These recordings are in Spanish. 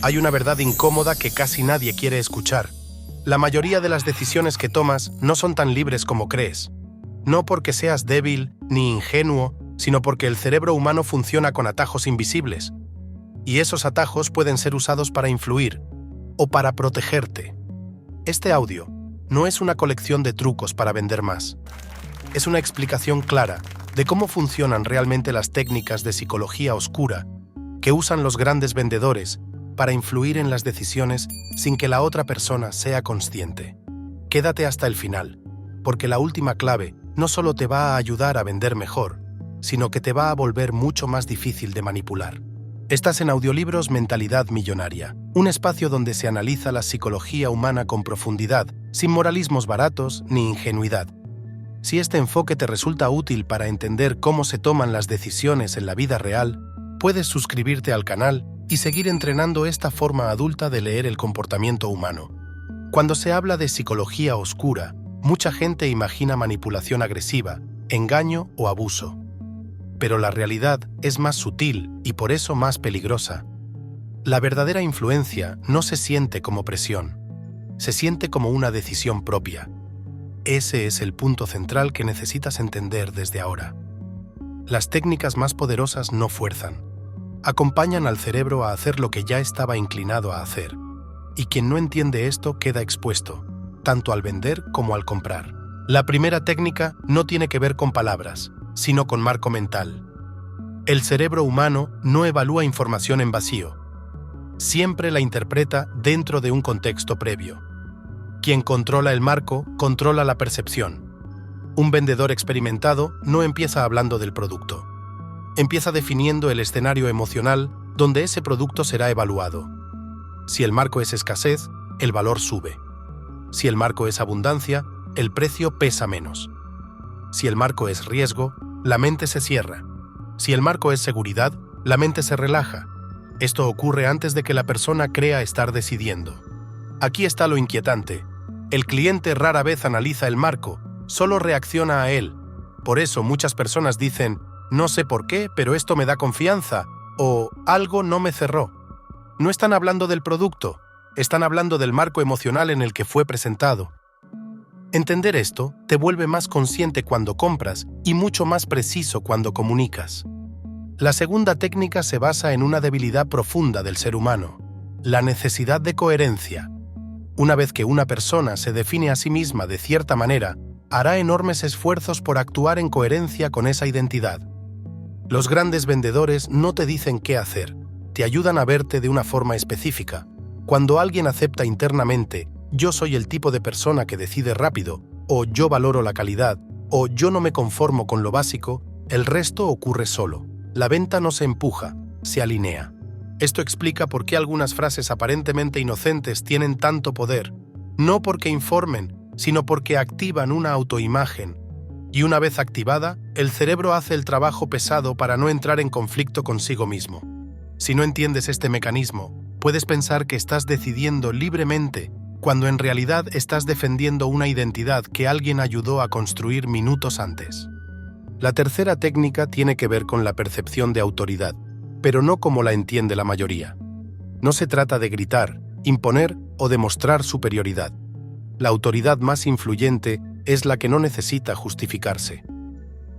Hay una verdad incómoda que casi nadie quiere escuchar. La mayoría de las decisiones que tomas no son tan libres como crees. No porque seas débil ni ingenuo, sino porque el cerebro humano funciona con atajos invisibles. Y esos atajos pueden ser usados para influir o para protegerte. Este audio no es una colección de trucos para vender más. Es una explicación clara de cómo funcionan realmente las técnicas de psicología oscura que usan los grandes vendedores para influir en las decisiones sin que la otra persona sea consciente. Quédate hasta el final, porque la última clave no solo te va a ayudar a vender mejor, sino que te va a volver mucho más difícil de manipular. Estás en Audiolibros Mentalidad Millonaria, un espacio donde se analiza la psicología humana con profundidad, sin moralismos baratos ni ingenuidad. Si este enfoque te resulta útil para entender cómo se toman las decisiones en la vida real, puedes suscribirte al canal y seguir entrenando esta forma adulta de leer el comportamiento humano. Cuando se habla de psicología oscura, mucha gente imagina manipulación agresiva, engaño o abuso. Pero la realidad es más sutil y por eso más peligrosa. La verdadera influencia no se siente como presión, se siente como una decisión propia. Ese es el punto central que necesitas entender desde ahora. Las técnicas más poderosas no fuerzan. Acompañan al cerebro a hacer lo que ya estaba inclinado a hacer. Y quien no entiende esto queda expuesto, tanto al vender como al comprar. La primera técnica no tiene que ver con palabras, sino con marco mental. El cerebro humano no evalúa información en vacío. Siempre la interpreta dentro de un contexto previo. Quien controla el marco, controla la percepción. Un vendedor experimentado no empieza hablando del producto. Empieza definiendo el escenario emocional donde ese producto será evaluado. Si el marco es escasez, el valor sube. Si el marco es abundancia, el precio pesa menos. Si el marco es riesgo, la mente se cierra. Si el marco es seguridad, la mente se relaja. Esto ocurre antes de que la persona crea estar decidiendo. Aquí está lo inquietante. El cliente rara vez analiza el marco, solo reacciona a él. Por eso muchas personas dicen, no sé por qué, pero esto me da confianza, o algo no me cerró. No están hablando del producto, están hablando del marco emocional en el que fue presentado. Entender esto te vuelve más consciente cuando compras y mucho más preciso cuando comunicas. La segunda técnica se basa en una debilidad profunda del ser humano, la necesidad de coherencia. Una vez que una persona se define a sí misma de cierta manera, hará enormes esfuerzos por actuar en coherencia con esa identidad. Los grandes vendedores no te dicen qué hacer, te ayudan a verte de una forma específica. Cuando alguien acepta internamente, yo soy el tipo de persona que decide rápido, o yo valoro la calidad, o yo no me conformo con lo básico, el resto ocurre solo. La venta no se empuja, se alinea. Esto explica por qué algunas frases aparentemente inocentes tienen tanto poder, no porque informen, sino porque activan una autoimagen. Y una vez activada, el cerebro hace el trabajo pesado para no entrar en conflicto consigo mismo. Si no entiendes este mecanismo, puedes pensar que estás decidiendo libremente, cuando en realidad estás defendiendo una identidad que alguien ayudó a construir minutos antes. La tercera técnica tiene que ver con la percepción de autoridad, pero no como la entiende la mayoría. No se trata de gritar, imponer o demostrar superioridad. La autoridad más influyente es la que no necesita justificarse.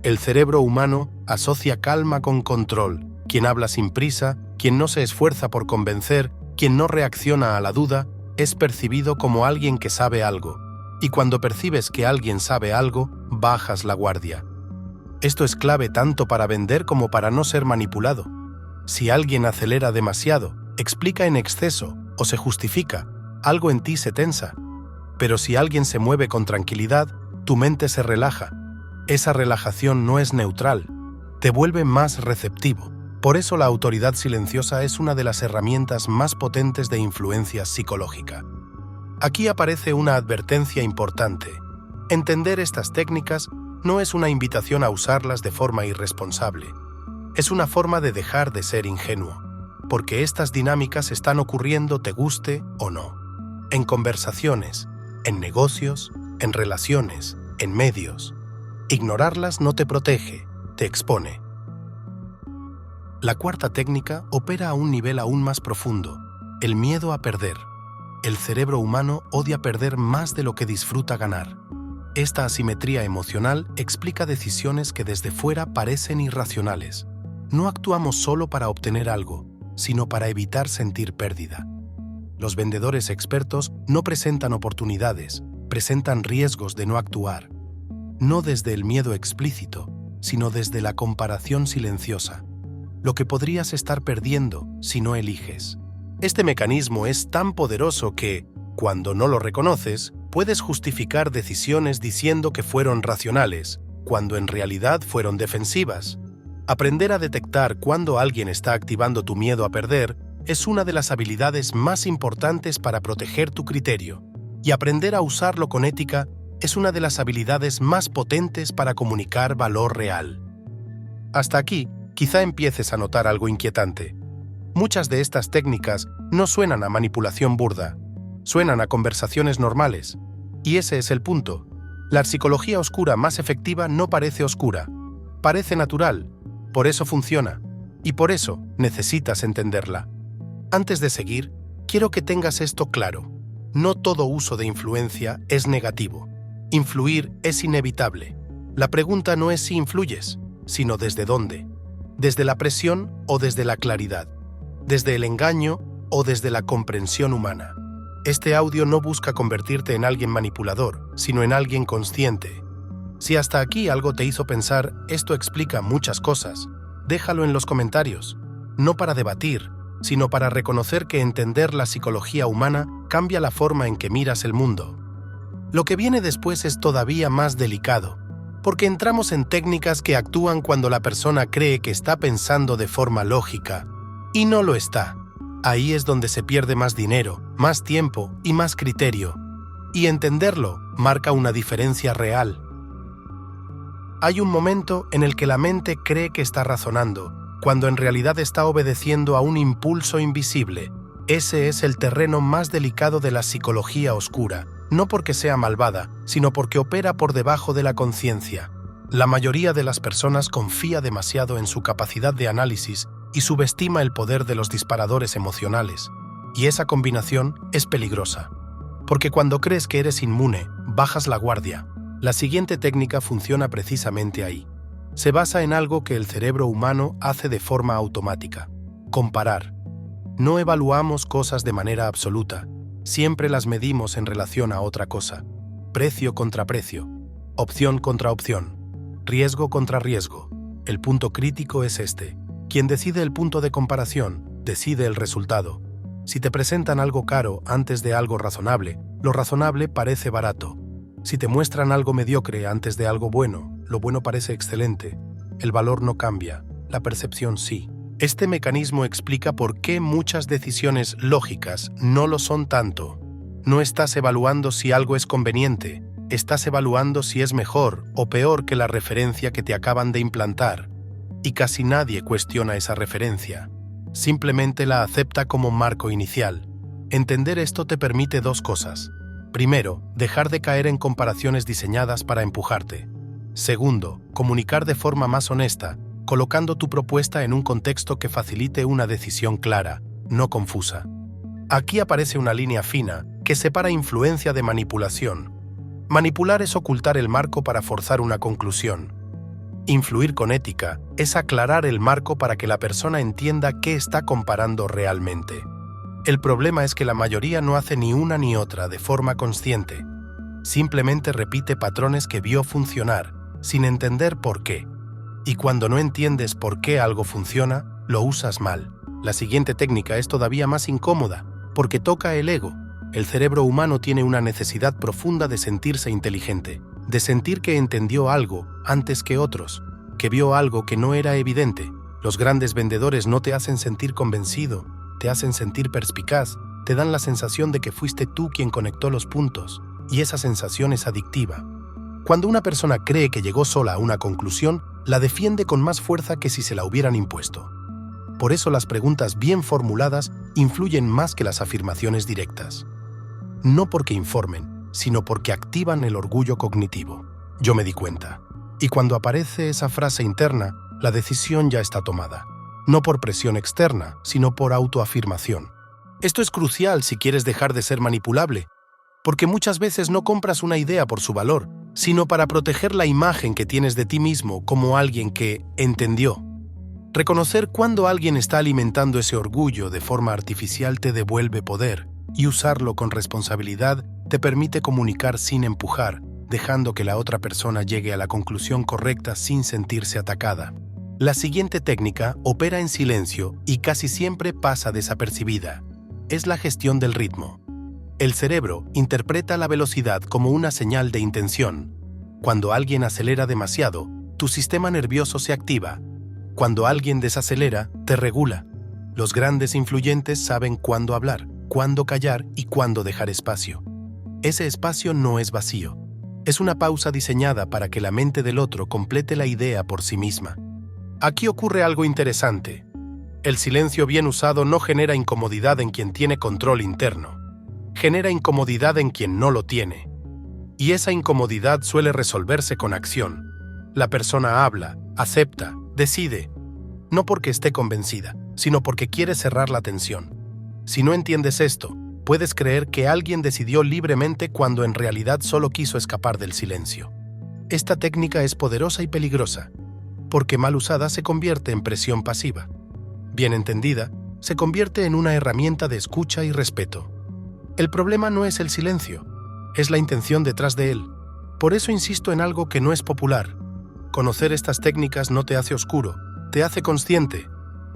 El cerebro humano asocia calma con control. Quien habla sin prisa, quien no se esfuerza por convencer, quien no reacciona a la duda, es percibido como alguien que sabe algo. Y cuando percibes que alguien sabe algo, bajas la guardia. Esto es clave tanto para vender como para no ser manipulado. Si alguien acelera demasiado, explica en exceso o se justifica, algo en ti se tensa. Pero si alguien se mueve con tranquilidad, tu mente se relaja. Esa relajación no es neutral, te vuelve más receptivo. Por eso la autoridad silenciosa es una de las herramientas más potentes de influencia psicológica. Aquí aparece una advertencia importante. Entender estas técnicas no es una invitación a usarlas de forma irresponsable. Es una forma de dejar de ser ingenuo, porque estas dinámicas están ocurriendo te guste o no. En conversaciones, en negocios, en relaciones, en medios. Ignorarlas no te protege, te expone. La cuarta técnica opera a un nivel aún más profundo. El miedo a perder. El cerebro humano odia perder más de lo que disfruta ganar. Esta asimetría emocional explica decisiones que desde fuera parecen irracionales. No actuamos solo para obtener algo, sino para evitar sentir pérdida. Los vendedores expertos no presentan oportunidades, presentan riesgos de no actuar. No desde el miedo explícito, sino desde la comparación silenciosa. Lo que podrías estar perdiendo si no eliges. Este mecanismo es tan poderoso que, cuando no lo reconoces, puedes justificar decisiones diciendo que fueron racionales, cuando en realidad fueron defensivas. Aprender a detectar cuándo alguien está activando tu miedo a perder es una de las habilidades más importantes para proteger tu criterio, y aprender a usarlo con ética es una de las habilidades más potentes para comunicar valor real. Hasta aquí, quizá empieces a notar algo inquietante. Muchas de estas técnicas no suenan a manipulación burda, suenan a conversaciones normales. Y ese es el punto. La psicología oscura más efectiva no parece oscura, parece natural. Por eso funciona, y por eso necesitas entenderla. Antes de seguir, quiero que tengas esto claro. No todo uso de influencia es negativo. Influir es inevitable. La pregunta no es si influyes, sino desde dónde. Desde la presión o desde la claridad. Desde el engaño o desde la comprensión humana. Este audio no busca convertirte en alguien manipulador, sino en alguien consciente. Si hasta aquí algo te hizo pensar, esto explica muchas cosas, déjalo en los comentarios, no para debatir, sino para reconocer que entender la psicología humana cambia la forma en que miras el mundo. Lo que viene después es todavía más delicado, porque entramos en técnicas que actúan cuando la persona cree que está pensando de forma lógica, y no lo está. Ahí es donde se pierde más dinero, más tiempo y más criterio, y entenderlo marca una diferencia real. Hay un momento en el que la mente cree que está razonando, cuando en realidad está obedeciendo a un impulso invisible. Ese es el terreno más delicado de la psicología oscura, no porque sea malvada, sino porque opera por debajo de la conciencia. La mayoría de las personas confía demasiado en su capacidad de análisis y subestima el poder de los disparadores emocionales. Y esa combinación es peligrosa. Porque cuando crees que eres inmune, bajas la guardia. La siguiente técnica funciona precisamente ahí. Se basa en algo que el cerebro humano hace de forma automática: comparar. No evaluamos cosas de manera absoluta, siempre las medimos en relación a otra cosa. Precio contra precio, opción contra opción, riesgo contra riesgo. El punto crítico es este. Quien decide el punto de comparación, decide el resultado. Si te presentan algo caro antes de algo razonable, lo razonable parece barato. Si te muestran algo mediocre antes de algo bueno, lo bueno parece excelente. El valor no cambia, la percepción sí. Este mecanismo explica por qué muchas decisiones lógicas no lo son tanto. No estás evaluando si algo es conveniente, estás evaluando si es mejor o peor que la referencia que te acaban de implantar. Y casi nadie cuestiona esa referencia. Simplemente la acepta como marco inicial. Entender esto te permite dos cosas. Primero, dejar de caer en comparaciones diseñadas para empujarte. Segundo, comunicar de forma más honesta, colocando tu propuesta en un contexto que facilite una decisión clara, no confusa. Aquí aparece una línea fina que separa influencia de manipulación. Manipular es ocultar el marco para forzar una conclusión. Influir con ética es aclarar el marco para que la persona entienda qué está comparando realmente. El problema es que la mayoría no hace ni una ni otra de forma consciente. Simplemente repite patrones que vio funcionar, sin entender por qué. Y cuando no entiendes por qué algo funciona, lo usas mal. La siguiente técnica es todavía más incómoda, porque toca el ego. El cerebro humano tiene una necesidad profunda de sentirse inteligente, de sentir que entendió algo antes que otros, que vio algo que no era evidente. Los grandes vendedores no te hacen sentir convencido, te hacen sentir perspicaz, te dan la sensación de que fuiste tú quien conectó los puntos, y esa sensación es adictiva. Cuando una persona cree que llegó sola a una conclusión, la defiende con más fuerza que si se la hubieran impuesto. Por eso las preguntas bien formuladas influyen más que las afirmaciones directas. No porque informen, sino porque activan el orgullo cognitivo. Yo me di cuenta. Y cuando aparece esa frase interna, la decisión ya está tomada. No por presión externa, sino por autoafirmación. Esto es crucial si quieres dejar de ser manipulable, porque muchas veces no compras una idea por su valor, sino para proteger la imagen que tienes de ti mismo como alguien que entendió. Reconocer cuando alguien está alimentando ese orgullo de forma artificial te devuelve poder, y usarlo con responsabilidad te permite comunicar sin empujar, dejando que la otra persona llegue a la conclusión correcta sin sentirse atacada. La siguiente técnica opera en silencio y casi siempre pasa desapercibida. Es la gestión del ritmo. El cerebro interpreta la velocidad como una señal de intención. Cuando alguien acelera demasiado, tu sistema nervioso se activa. Cuando alguien desacelera, te regula. Los grandes influyentes saben cuándo hablar, cuándo callar y cuándo dejar espacio. Ese espacio no es vacío. Es una pausa diseñada para que la mente del otro complete la idea por sí misma. Aquí ocurre algo interesante. El silencio bien usado no genera incomodidad en quien tiene control interno. Genera incomodidad en quien no lo tiene. Y esa incomodidad suele resolverse con acción. La persona habla, acepta, decide. No porque esté convencida, sino porque quiere cerrar la tensión. Si no entiendes esto, puedes creer que alguien decidió libremente cuando en realidad solo quiso escapar del silencio. Esta técnica es poderosa y peligrosa, porque mal usada se convierte en presión pasiva. Bien entendida, se convierte en una herramienta de escucha y respeto. El problema no es el silencio, es la intención detrás de él. Por eso insisto en algo que no es popular. Conocer estas técnicas no te hace oscuro, te hace consciente.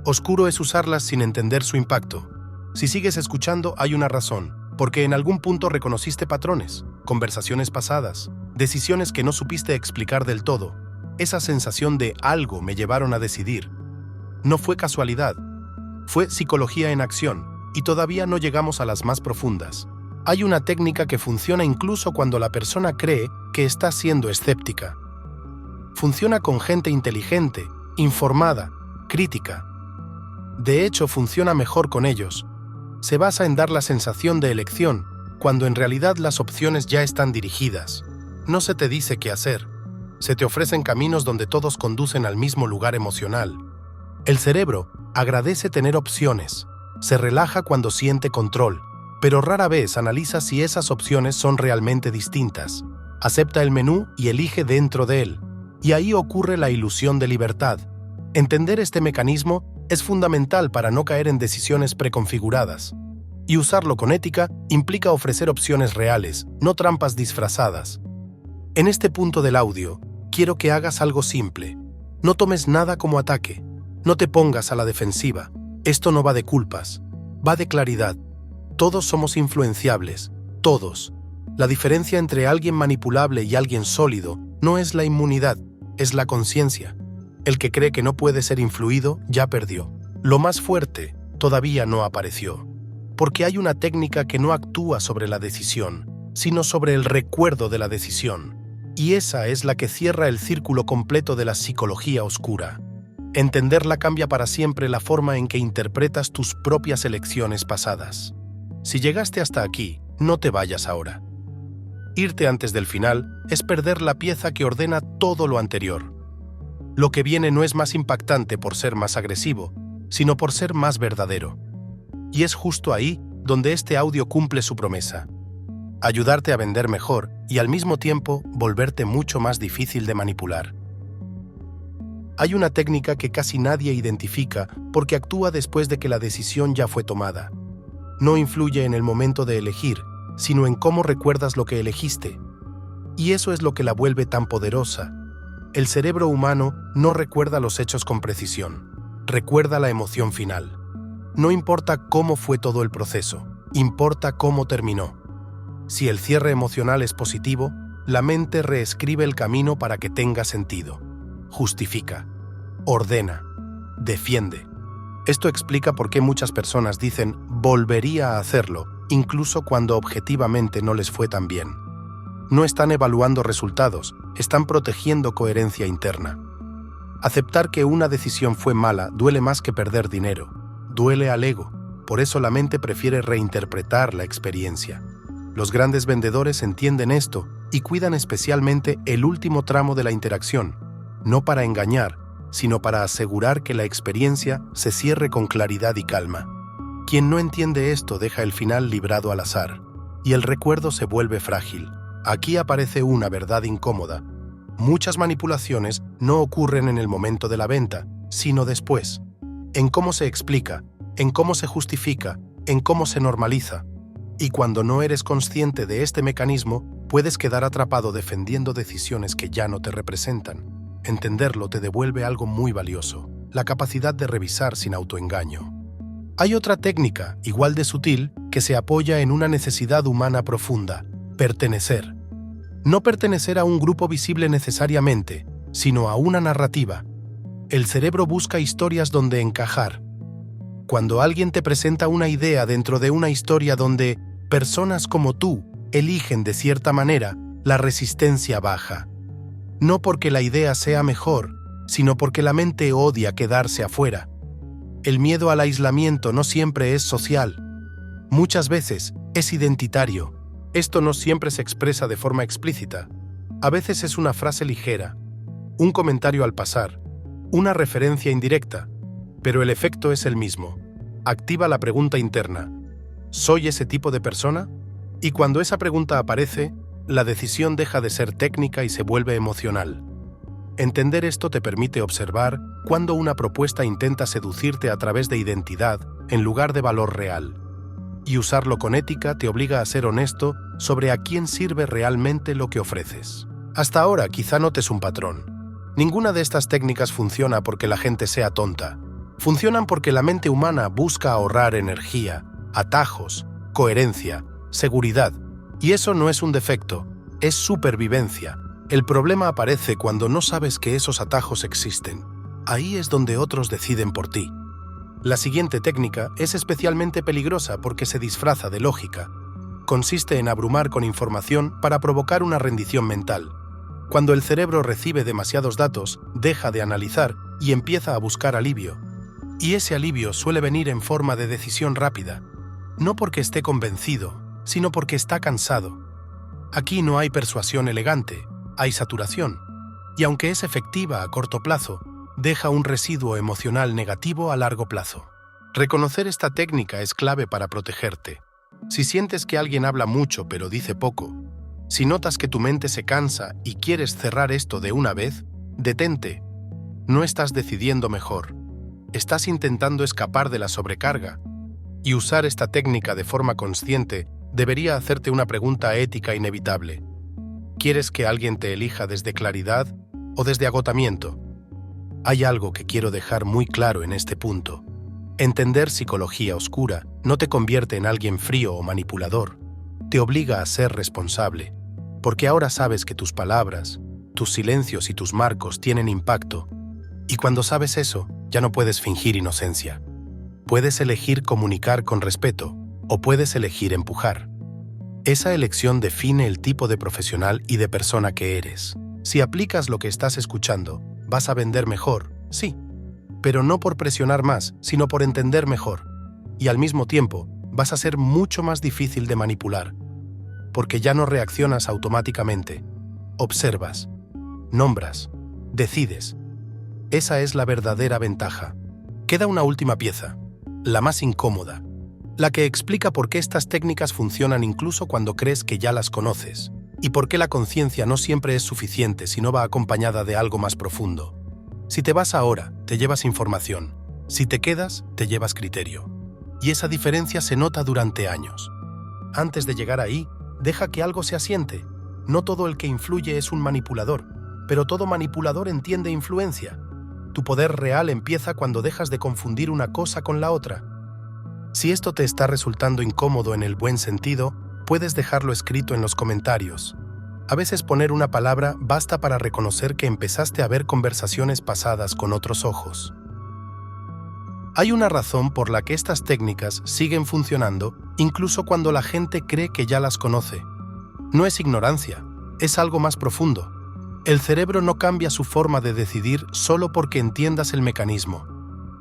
Oscuro es usarlas sin entender su impacto. Si sigues escuchando, hay una razón, porque en algún punto reconociste patrones, conversaciones pasadas, decisiones que no supiste explicar del todo. Esa sensación de algo me llevaron a decidir. No fue casualidad, fue psicología en acción, y todavía no llegamos a las más profundas. Hay una técnica que funciona incluso cuando la persona cree que está siendo escéptica. Funciona con gente inteligente, informada, crítica. De hecho, funciona mejor con ellos. Se basa en dar la sensación de elección, cuando en realidad las opciones ya están dirigidas. No se te dice qué hacer. Se te ofrecen caminos donde todos conducen al mismo lugar emocional. El cerebro agradece tener opciones. Se relaja cuando siente control, pero rara vez analiza si esas opciones son realmente distintas. Acepta el menú y elige dentro de él. Y ahí ocurre la ilusión de libertad. Entender este mecanismo es fundamental para no caer en decisiones preconfiguradas. Y usarlo con ética implica ofrecer opciones reales, no trampas disfrazadas. En este punto del audio, quiero que hagas algo simple. No tomes nada como ataque. No te pongas a la defensiva. Esto no va de culpas, va de claridad. Todos somos influenciables, todos. La diferencia entre alguien manipulable y alguien sólido no es la inmunidad, es la conciencia. El que cree que no puede ser influido ya perdió. Lo más fuerte todavía no apareció, porque hay una técnica que no actúa sobre la decisión, sino sobre el recuerdo de la decisión. Y esa es la que cierra el círculo completo de la psicología oscura. Entenderla cambia para siempre la forma en que interpretas tus propias elecciones pasadas. Si llegaste hasta aquí, no te vayas ahora. Irte antes del final es perder la pieza que ordena todo lo anterior. Lo que viene no es más impactante por ser más agresivo, sino por ser más verdadero. Y es justo ahí donde este audio cumple su promesa. Ayudarte a vender mejor y al mismo tiempo volverte mucho más difícil de manipular. Hay una técnica que casi nadie identifica porque actúa después de que la decisión ya fue tomada. No influye en el momento de elegir, sino en cómo recuerdas lo que elegiste. Y eso es lo que la vuelve tan poderosa. El cerebro humano no recuerda los hechos con precisión, recuerda la emoción final. No importa cómo fue todo el proceso, importa cómo terminó. Si el cierre emocional es positivo, la mente reescribe el camino para que tenga sentido. Justifica, ordena, defiende. Esto explica por qué muchas personas dicen «volvería a hacerlo», incluso cuando objetivamente no les fue tan bien. No están evaluando resultados, están protegiendo coherencia interna. Aceptar que una decisión fue mala duele más que perder dinero, duele al ego, por eso la mente prefiere reinterpretar la experiencia. Los grandes vendedores entienden esto y cuidan especialmente el último tramo de la interacción, no para engañar, sino para asegurar que la experiencia se cierre con claridad y calma. Quien no entiende esto deja el final librado al azar, y el recuerdo se vuelve frágil. Aquí aparece una verdad incómoda. Muchas manipulaciones no ocurren en el momento de la venta, sino después. En cómo se explica, en cómo se justifica, en cómo se normaliza. Y cuando no eres consciente de este mecanismo, puedes quedar atrapado defendiendo decisiones que ya no te representan. Entenderlo te devuelve algo muy valioso, la capacidad de revisar sin autoengaño. Hay otra técnica, igual de sutil, que se apoya en una necesidad humana profunda: pertenecer. No pertenecer a un grupo visible necesariamente, sino a una narrativa. El cerebro busca historias donde encajar. Cuando alguien te presenta una idea dentro de una historia donde personas como tú eligen de cierta manera, la resistencia baja. No porque la idea sea mejor, sino porque la mente odia quedarse afuera. El miedo al aislamiento no siempre es social. Muchas veces es identitario. Esto no siempre se expresa de forma explícita. A veces es una frase ligera, un comentario al pasar, una referencia indirecta, pero el efecto es el mismo. Activa la pregunta interna: ¿soy ese tipo de persona? Y cuando esa pregunta aparece, la decisión deja de ser técnica y se vuelve emocional. Entender esto te permite observar cuando una propuesta intenta seducirte a través de identidad en lugar de valor real. Y usarlo con ética te obliga a ser honesto sobre a quién sirve realmente lo que ofreces. Hasta ahora quizá notes un patrón. Ninguna de estas técnicas funciona porque la gente sea tonta. Funcionan porque la mente humana busca ahorrar energía, atajos, coherencia, seguridad. Y eso no es un defecto, es supervivencia. El problema aparece cuando no sabes que esos atajos existen. Ahí es donde otros deciden por ti. La siguiente técnica es especialmente peligrosa porque se disfraza de lógica. Consiste en abrumar con información para provocar una rendición mental. Cuando el cerebro recibe demasiados datos, deja de analizar y empieza a buscar alivio. Y ese alivio suele venir en forma de decisión rápida. No porque esté convencido, sino porque está cansado. Aquí no hay persuasión elegante, hay saturación. Y aunque es efectiva a corto plazo, deja un residuo emocional negativo a largo plazo. Reconocer esta técnica es clave para protegerte. Si sientes que alguien habla mucho pero dice poco, si notas que tu mente se cansa y quieres cerrar esto de una vez, detente. No estás decidiendo mejor. Estás intentando escapar de la sobrecarga. Y usar esta técnica de forma consciente debería hacerte una pregunta ética inevitable. ¿Quieres que alguien te elija desde claridad o desde agotamiento? Hay algo que quiero dejar muy claro en este punto. Entender psicología oscura no te convierte en alguien frío o manipulador. Te obliga a ser responsable, porque ahora sabes que tus palabras, tus silencios y tus marcos tienen impacto. Y cuando sabes eso, ya no puedes fingir inocencia. Puedes elegir comunicar con respeto o puedes elegir empujar. Esa elección define el tipo de profesional y de persona que eres. Si aplicas lo que estás escuchando, vas a vender mejor, sí, pero no por presionar más, sino por entender mejor. Y al mismo tiempo, vas a ser mucho más difícil de manipular, porque ya no reaccionas automáticamente. Observas, nombras, decides. Esa es la verdadera ventaja. Queda una última pieza, la más incómoda, la que explica por qué estas técnicas funcionan incluso cuando crees que ya las conoces, y por qué la conciencia no siempre es suficiente si no va acompañada de algo más profundo. Si te vas ahora, te llevas información. Si te quedas, te llevas criterio. Y esa diferencia se nota durante años. Antes de llegar ahí, deja que algo se asiente. No todo el que influye es un manipulador, pero todo manipulador entiende influencia. Tu poder real empieza cuando dejas de confundir una cosa con la otra. Si esto te está resultando incómodo en el buen sentido, puedes dejarlo escrito en los comentarios. A veces poner una palabra basta para reconocer que empezaste a ver conversaciones pasadas con otros ojos. Hay una razón por la que estas técnicas siguen funcionando incluso cuando la gente cree que ya las conoce. No es ignorancia, es algo más profundo. El cerebro no cambia su forma de decidir solo porque entiendas el mecanismo.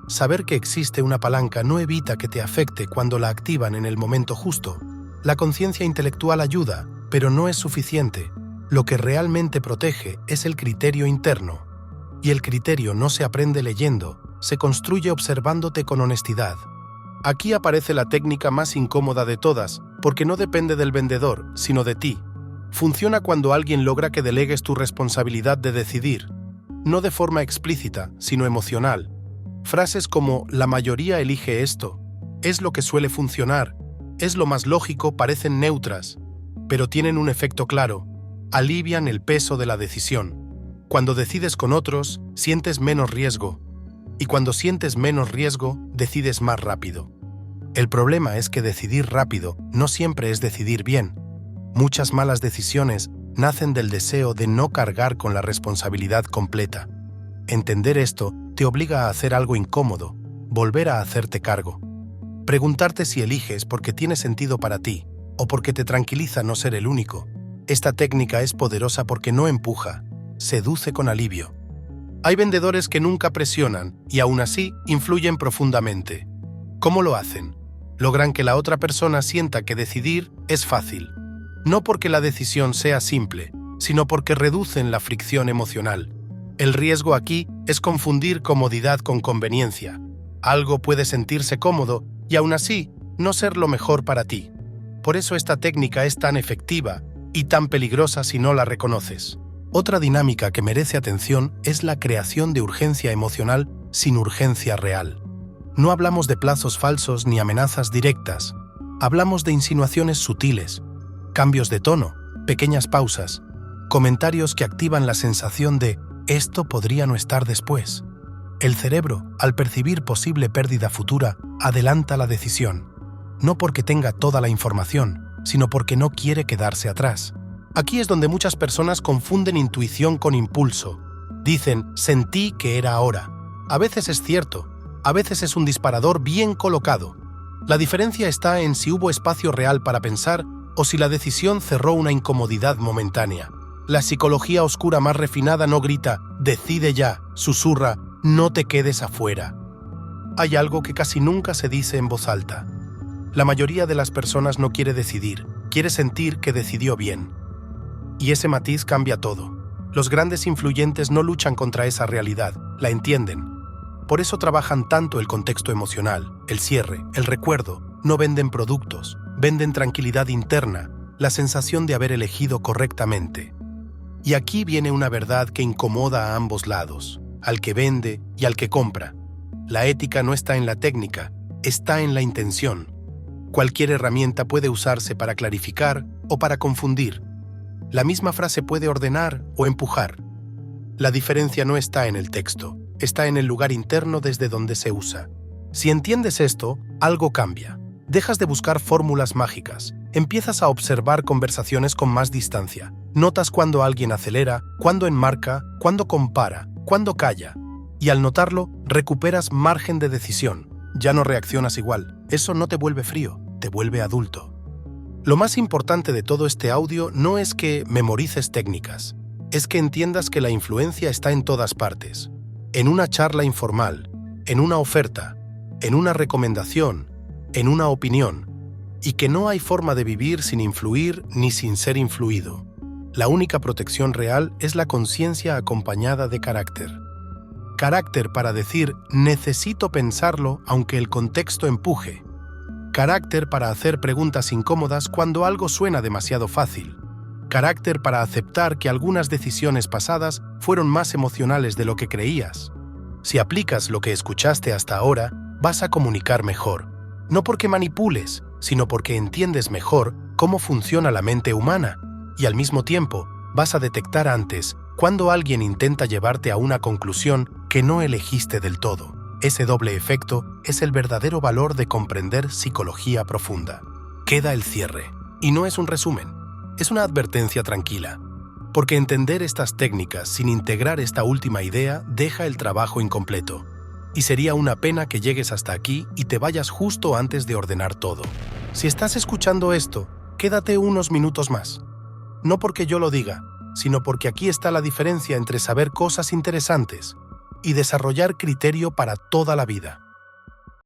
Saber que existe una palanca no evita que te afecte cuando la activan en el momento justo. La conciencia intelectual ayuda, pero no es suficiente. Lo que realmente protege es el criterio interno. Y el criterio no se aprende leyendo, se construye observándote con honestidad. Aquí aparece la técnica más incómoda de todas, porque no depende del vendedor, sino de ti. Funciona cuando alguien logra que delegues tu responsabilidad de decidir, no de forma explícita, sino emocional. Frases como «la mayoría elige esto», «es lo que suele funcionar», «es lo más lógico» parecen neutras, pero tienen un efecto claro: alivian el peso de la decisión. Cuando decides con otros, sientes menos riesgo, y cuando sientes menos riesgo, decides más rápido. El problema es que decidir rápido no siempre es decidir bien. Muchas malas decisiones nacen del deseo de no cargar con la responsabilidad completa. Entender esto te obliga a hacer algo incómodo, volver a hacerte cargo. Preguntarte si eliges porque tiene sentido para ti o porque te tranquiliza no ser el único. Esta técnica es poderosa porque no empuja, seduce con alivio. Hay vendedores que nunca presionan y aún así influyen profundamente. ¿Cómo lo hacen? Logran que la otra persona sienta que decidir es fácil. No porque la decisión sea simple, sino porque reducen la fricción emocional. El riesgo aquí es confundir comodidad con conveniencia. Algo puede sentirse cómodo y aún así no ser lo mejor para ti. Por eso esta técnica es tan efectiva y tan peligrosa si no la reconoces. Otra dinámica que merece atención es la creación de urgencia emocional sin urgencia real. No hablamos de plazos falsos ni amenazas directas. Hablamos de insinuaciones sutiles, cambios de tono, pequeñas pausas, comentarios que activan la sensación de «esto podría no estar después». El cerebro, al percibir posible pérdida futura, adelanta la decisión. No porque tenga toda la información, sino porque no quiere quedarse atrás. Aquí es donde muchas personas confunden intuición con impulso. Dicen, sentí que era ahora. A veces es cierto, a veces es un disparador bien colocado. La diferencia está en si hubo espacio real para pensar o si la decisión cerró una incomodidad momentánea. La psicología oscura más refinada no grita, decide ya, susurra, no te quedes afuera. Hay algo que casi nunca se dice en voz alta. La mayoría de las personas no quiere decidir, quiere sentir que decidió bien. Y ese matiz cambia todo. Los grandes influyentes no luchan contra esa realidad, la entienden. Por eso trabajan tanto el contexto emocional, el cierre, el recuerdo. No venden productos, venden tranquilidad interna, la sensación de haber elegido correctamente. Y aquí viene una verdad que incomoda a ambos lados, al que vende y al que compra. La ética no está en la técnica, está en la intención. Cualquier herramienta puede usarse para clarificar o para confundir. La misma frase puede ordenar o empujar. La diferencia no está en el texto, está en el lugar interno desde donde se usa. Si entiendes esto, algo cambia. Dejas de buscar fórmulas mágicas. Empiezas a observar conversaciones con más distancia. Notas cuando alguien acelera, cuando enmarca, cuando compara, cuando calla. Y al notarlo, recuperas margen de decisión. Ya no reaccionas igual. Eso no te vuelve frío, te vuelve adulto. Lo más importante de todo este audio no es que memorices técnicas, es que entiendas que la influencia está en todas partes. En una charla informal, en una oferta, en una recomendación, en una opinión, y que no hay forma de vivir sin influir ni sin ser influido. La única protección real es la conciencia acompañada de carácter. Carácter para decir, necesito pensarlo aunque el contexto empuje. Carácter para hacer preguntas incómodas cuando algo suena demasiado fácil. Carácter para aceptar que algunas decisiones pasadas fueron más emocionales de lo que creías. Si aplicas lo que escuchaste hasta ahora, vas a comunicar mejor. No porque manipules, sino porque entiendes mejor cómo funciona la mente humana. Y al mismo tiempo, vas a detectar antes cuando alguien intenta llevarte a una conclusión que no elegiste del todo. Ese doble efecto es el verdadero valor de comprender psicología profunda. Queda el cierre. Y no es un resumen, es una advertencia tranquila. Porque entender estas técnicas sin integrar esta última idea deja el trabajo incompleto. Y sería una pena que llegues hasta aquí y te vayas justo antes de ordenar todo. Si estás escuchando esto, quédate unos minutos más. No porque yo lo diga, sino porque aquí está la diferencia entre saber cosas interesantes y desarrollar criterio para toda la vida.